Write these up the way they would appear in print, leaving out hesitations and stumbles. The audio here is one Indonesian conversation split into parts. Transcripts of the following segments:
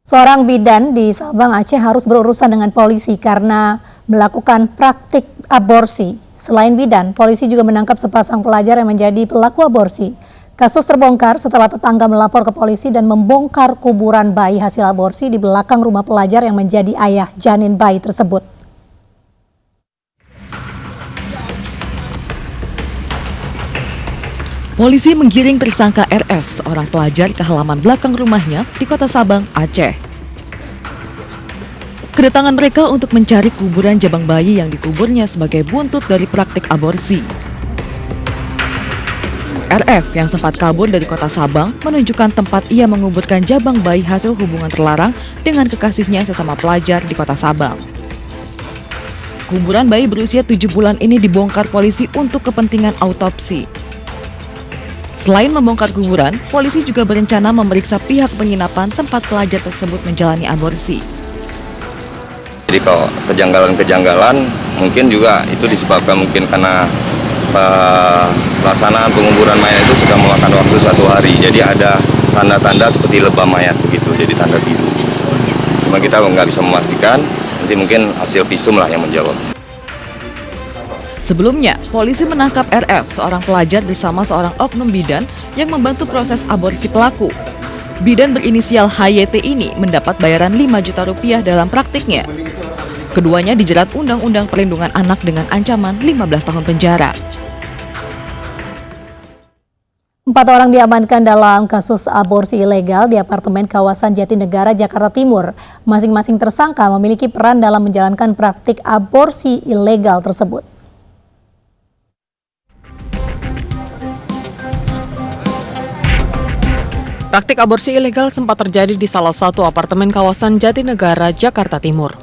Seorang bidan di Sabang, Aceh harus berurusan dengan polisi karena melakukan praktik aborsi. Selain bidan, polisi juga menangkap sepasang pelajar yang menjadi pelaku aborsi. Kasus terbongkar setelah tetangga melapor ke polisi dan membongkar kuburan bayi hasil aborsi di belakang rumah pelajar yang menjadi ayah janin bayi tersebut. Polisi menggiring tersangka RF, seorang pelajar ke halaman belakang rumahnya di Kota Sabang, Aceh. Kedatangan mereka untuk mencari kuburan jabang bayi yang dikuburnya sebagai buntut dari praktik aborsi. RF yang sempat kabur dari Kota Sabang menunjukkan tempat ia menguburkan jabang bayi hasil hubungan terlarang dengan kekasihnya sesama pelajar di Kota Sabang. Kuburan bayi berusia 7 bulan ini dibongkar polisi untuk kepentingan autopsi. Selain membongkar kuburan, polisi juga berencana memeriksa pihak penginapan tempat pelajar tersebut menjalani aborsi. Jadi kalau kejanggalan-kejanggalan mungkin juga itu disebabkan mungkin karena pelaksanaan penguburan mayat itu sudah memakan waktu 1 hari. Jadi ada tanda-tanda seperti lebam mayat begitu, jadi tanda biru. Cuma kita nggak bisa memastikan, nanti mungkin hasil visum lah yang menjawab. Sebelumnya, polisi menangkap RF, seorang pelajar bersama seorang oknum bidan yang membantu proses aborsi pelaku. Bidan berinisial HYT ini mendapat bayaran 5 juta rupiah dalam praktiknya. Keduanya dijerat Undang-Undang Perlindungan Anak dengan ancaman 15 tahun penjara. 4 orang diamankan dalam kasus aborsi ilegal di apartemen kawasan Jatinegara, Jakarta Timur. Masing-masing tersangka memiliki peran dalam menjalankan praktik aborsi ilegal tersebut. Praktik aborsi ilegal sempat terjadi di salah satu apartemen kawasan Jatinegara, Jakarta Timur.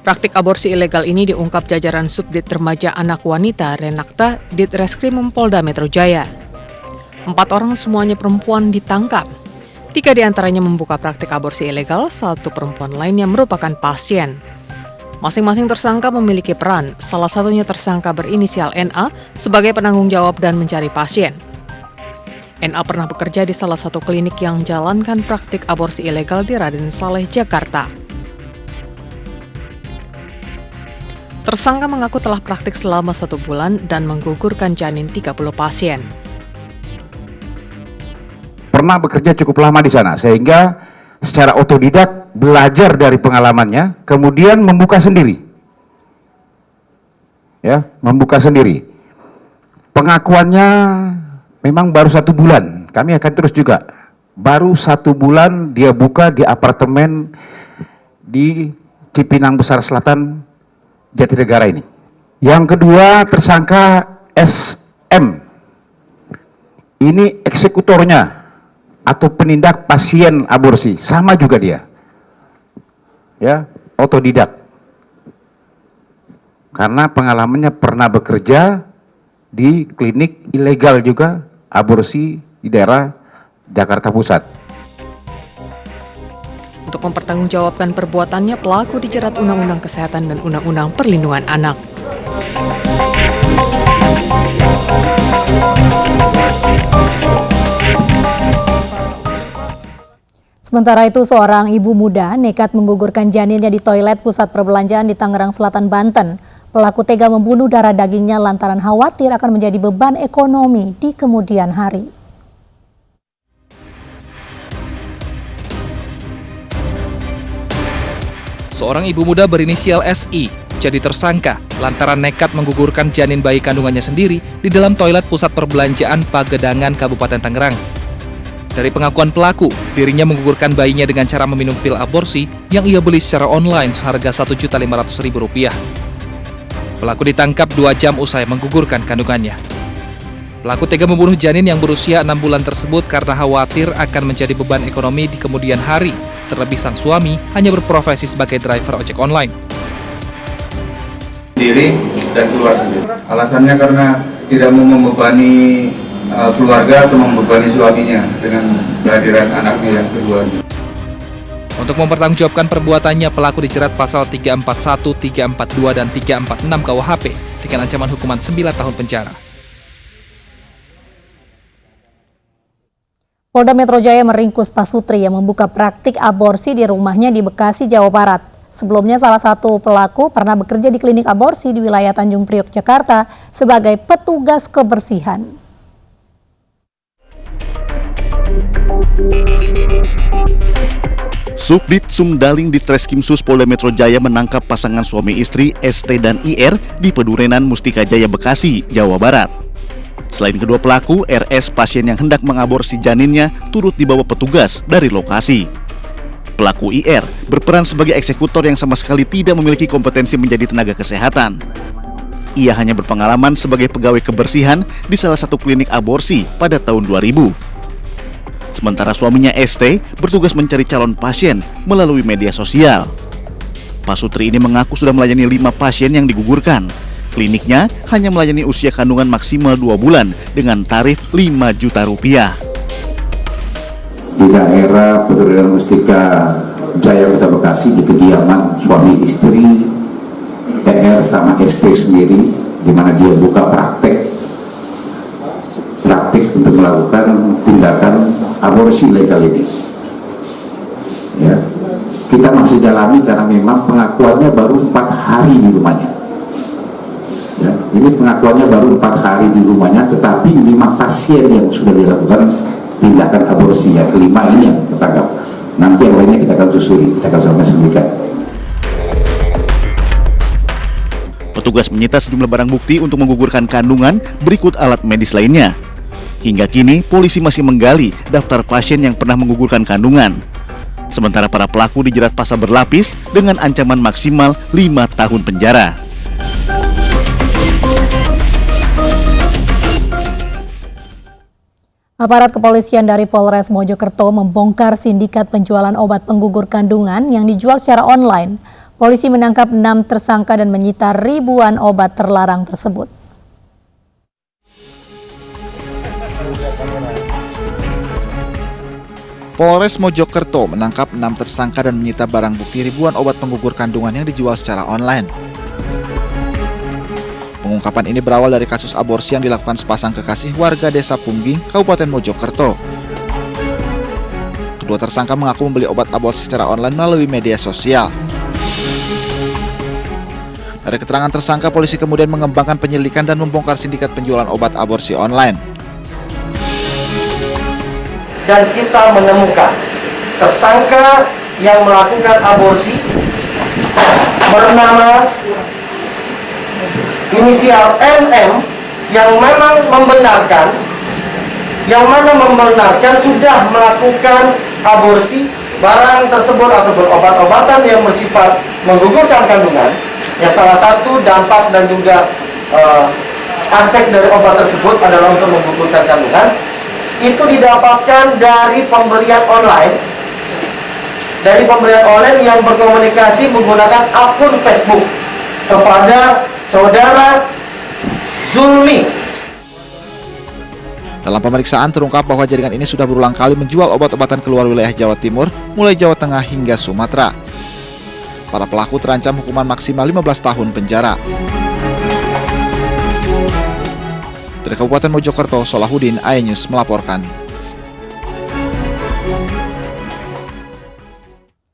Praktik aborsi ilegal ini diungkap jajaran Subdit Remaja Anak Wanita Renakta Ditreskrimum Polda Metro Jaya. 4 orang semuanya perempuan ditangkap. 3 diantaranya membuka praktik aborsi ilegal, 1 perempuan lainnya merupakan pasien. Masing-masing tersangka memiliki peran, salah satunya tersangka berinisial NA sebagai penanggung jawab dan mencari pasien. NA pernah bekerja di salah satu klinik yang menjalankan praktik aborsi ilegal di Raden Saleh, Jakarta. Tersangka mengaku telah praktik selama 1 bulan dan menggugurkan janin 30 pasien. Pernah bekerja cukup lama di sana, sehingga secara otodidak belajar dari pengalamannya, kemudian membuka sendiri. Ya, membuka sendiri. Pengakuannya memang baru 1 bulan, kami akan terus juga. Baru 1 bulan dia buka di apartemen di Cipinang Besar Selatan, Jatinegara ini. Yang kedua, tersangka SM. Ini eksekutornya atau penindak pasien aborsi, sama juga dia. Ya, otodidak. Karena pengalamannya pernah bekerja di klinik ilegal juga aborsi di daerah Jakarta Pusat. Untuk mempertanggungjawabkan perbuatannya, pelaku dijerat Undang-Undang Kesehatan dan Undang-Undang Perlindungan Anak. Sementara itu, seorang ibu muda nekat menggugurkan janinnya di toilet pusat perbelanjaan di Tangerang Selatan, Banten. Pelaku tega membunuh darah dagingnya lantaran khawatir akan menjadi beban ekonomi di kemudian hari. Seorang ibu muda berinisial SI jadi tersangka lantaran nekat menggugurkan janin bayi kandungannya sendiri di dalam toilet pusat perbelanjaan Pagedangan, Kabupaten Tangerang. Dari pengakuan pelaku, dirinya menggugurkan bayinya dengan cara meminum pil aborsi yang ia beli secara online seharga Rp1.500.000. Pelaku ditangkap 2 jam usai menggugurkan kandungannya. Pelaku tega membunuh janin yang berusia 6 bulan tersebut karena khawatir akan menjadi beban ekonomi di kemudian hari. Terlebih sang suami hanya berprofesi sebagai driver ojek online. Diri dan keluar sendiri. Alasannya karena tidak mau membebani keluarga atau membebani suaminya dengan kehadiran anaknya yang kedua. Untuk mempertanggungjawabkan perbuatannya, pelaku dijerat pasal 341, 342, dan 346 KUHP dengan ancaman hukuman 9 tahun penjara. Polda Metro Jaya meringkus Pak Sutri yang membuka praktik aborsi di rumahnya di Bekasi, Jawa Barat. Sebelumnya salah satu pelaku pernah bekerja di klinik aborsi di wilayah Tanjung Priok, Jakarta sebagai petugas kebersihan. Subdit Sumdaling Ditreskrimsus Polda Metro Jaya menangkap pasangan suami istri ST dan IR di Pedurenan Mustika Jaya, Bekasi, Jawa Barat. Selain kedua pelaku, RS, pasien yang hendak mengaborsi janinnya, turut dibawa petugas dari lokasi. Pelaku IR berperan sebagai eksekutor yang sama sekali tidak memiliki kompetensi menjadi tenaga kesehatan. Ia hanya berpengalaman sebagai pegawai kebersihan di salah satu klinik aborsi pada tahun 2000. Sementara suaminya ST bertugas mencari calon pasien melalui media sosial. Pak Sutri ini mengaku sudah melayani 5 pasien yang digugurkan. Kliniknya hanya melayani usia kandungan maksimal 2 bulan dengan tarif 5 juta rupiah. Di daerah Pedurenan Mustika Jaya, Kota Bekasi, di kediaman suami istri TR sama ST sendiri, di mana dia buka praktek untuk melakukan tindakan aborsi ilegal ini. Ya, kita masih dalami karena memang pengakuannya baru 4 hari di rumahnya. Ya, ini pengakuannya baru 4 hari di rumahnya, tetapi 5 pasien yang sudah dilakukan tindakan aborsi, ya kelima ini yang tertangkap. Nanti yang lainnya kita akan susuri, kita akan sampai sendirikan. Petugas menyita sejumlah barang bukti untuk menggugurkan kandungan berikut alat medis lainnya. Hingga kini polisi masih menggali daftar pasien yang pernah menggugurkan kandungan. Sementara para pelaku dijerat pasal berlapis dengan ancaman maksimal 5 tahun penjara. Aparat kepolisian dari Polres Mojokerto membongkar sindikat penjualan obat penggugur kandungan yang dijual secara online. Polisi menangkap 6 tersangka dan menyita ribuan obat terlarang tersebut. Polres Mojokerto menangkap 6 tersangka dan menyita barang bukti ribuan obat penggugur kandungan yang dijual secara online. Pengungkapan ini berawal dari kasus aborsi yang dilakukan sepasang kekasih warga Desa Pungging, Kabupaten Mojokerto. Kedua tersangka mengaku membeli obat aborsi secara online melalui media sosial. Dari keterangan tersangka, polisi kemudian mengembangkan penyelidikan dan membongkar sindikat penjualan obat aborsi online. Dan kita menemukan tersangka yang melakukan aborsi bernama inisial NM yang memang membenarkan sudah melakukan aborsi barang tersebut ataupun obat-obatan yang bersifat menggugurkan kandungan. Ya, salah satu dampak dan juga aspek dari obat tersebut adalah untuk menggugurkan kandungan. Itu didapatkan dari pembelian online yang berkomunikasi menggunakan akun Facebook kepada saudara Zulmi. Dalam pemeriksaan terungkap bahwa jaringan ini sudah berulang kali menjual obat-obatan keluar wilayah Jawa Timur, mulai Jawa Tengah hingga Sumatera. Para pelaku terancam hukuman maksimal 15 tahun penjara. Dari Kabupaten Mojokerto, Solahuddin, iNews melaporkan.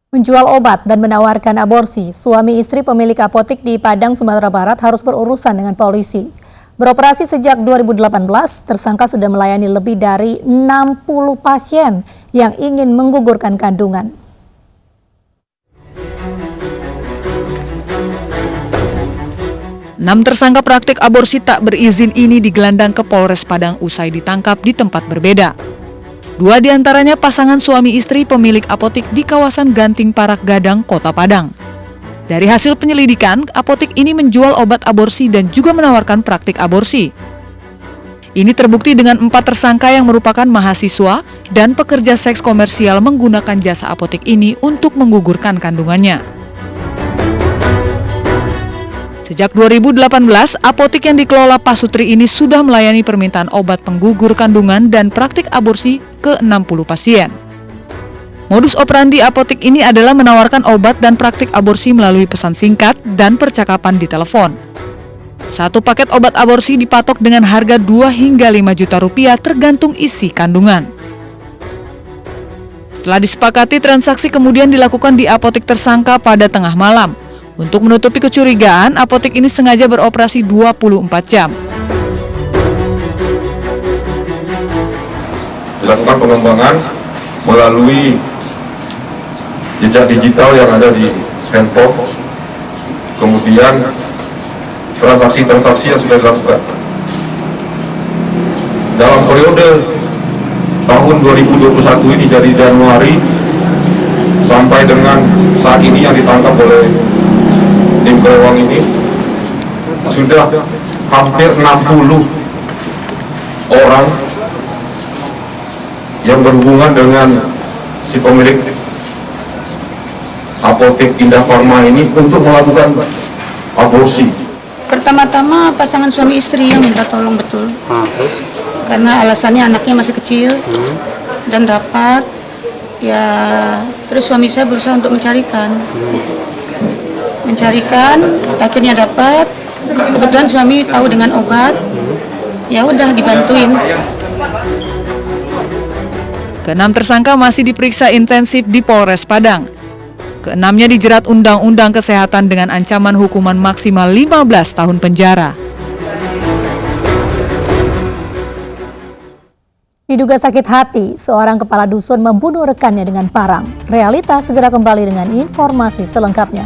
Menjual obat dan menawarkan aborsi, suami istri pemilik apotik di Padang, Sumatera Barat harus berurusan dengan polisi. Beroperasi sejak 2018, tersangka sudah melayani lebih dari 60 pasien yang ingin menggugurkan kandungan. Enam tersangka praktik aborsi tak berizin ini digelandang ke Polres Padang usai ditangkap di tempat berbeda. 2 diantaranya pasangan suami istri pemilik apotik di kawasan Ganting Parak Gadang, Kota Padang. Dari hasil penyelidikan, apotik ini menjual obat aborsi dan juga menawarkan praktik aborsi. Ini terbukti dengan 4 tersangka yang merupakan mahasiswa dan pekerja seks komersial menggunakan jasa apotik ini untuk menggugurkan kandungannya. Sejak 2018, apotik yang dikelola Pak Sutri ini sudah melayani permintaan obat penggugur kandungan dan praktik aborsi ke 60 pasien. Modus operandi apotik ini adalah menawarkan obat dan praktik aborsi melalui pesan singkat dan percakapan di telepon. Satu paket obat aborsi dipatok dengan harga 2 hingga 5 juta rupiah tergantung isi kandungan. Setelah disepakati, transaksi kemudian dilakukan di apotek tersangka pada tengah malam. Untuk menutupi kecurigaan, apotek ini sengaja beroperasi 24 jam. Dilakukan pengembangan melalui jejak digital yang ada di handphone, kemudian transaksi-transaksi yang sudah dilakukan. Dalam periode tahun 2021 ini dari Januari sampai dengan saat ini yang ditangkap oleh tim Kelewang ini sudah hampir 60 orang yang berhubungan dengan si pemilik apotek Indah Farma ini untuk melakukan aborsi. Pertama-tama pasangan suami istri yang minta tolong betul. Karena alasannya anaknya masih kecil dan rapat. Ya, terus suami saya berusaha untuk mencarikan, akhirnya dapat. Kebetulan suami tahu dengan obat, ya udah dibantuin. Keenam tersangka masih diperiksa intensif di Polres Padang. Keenamnya dijerat Undang-Undang Kesehatan dengan ancaman hukuman maksimal 15 tahun penjara. Diduga sakit hati, seorang kepala dusun membunuh rekannya dengan parang. Realita segera kembali dengan informasi selengkapnya.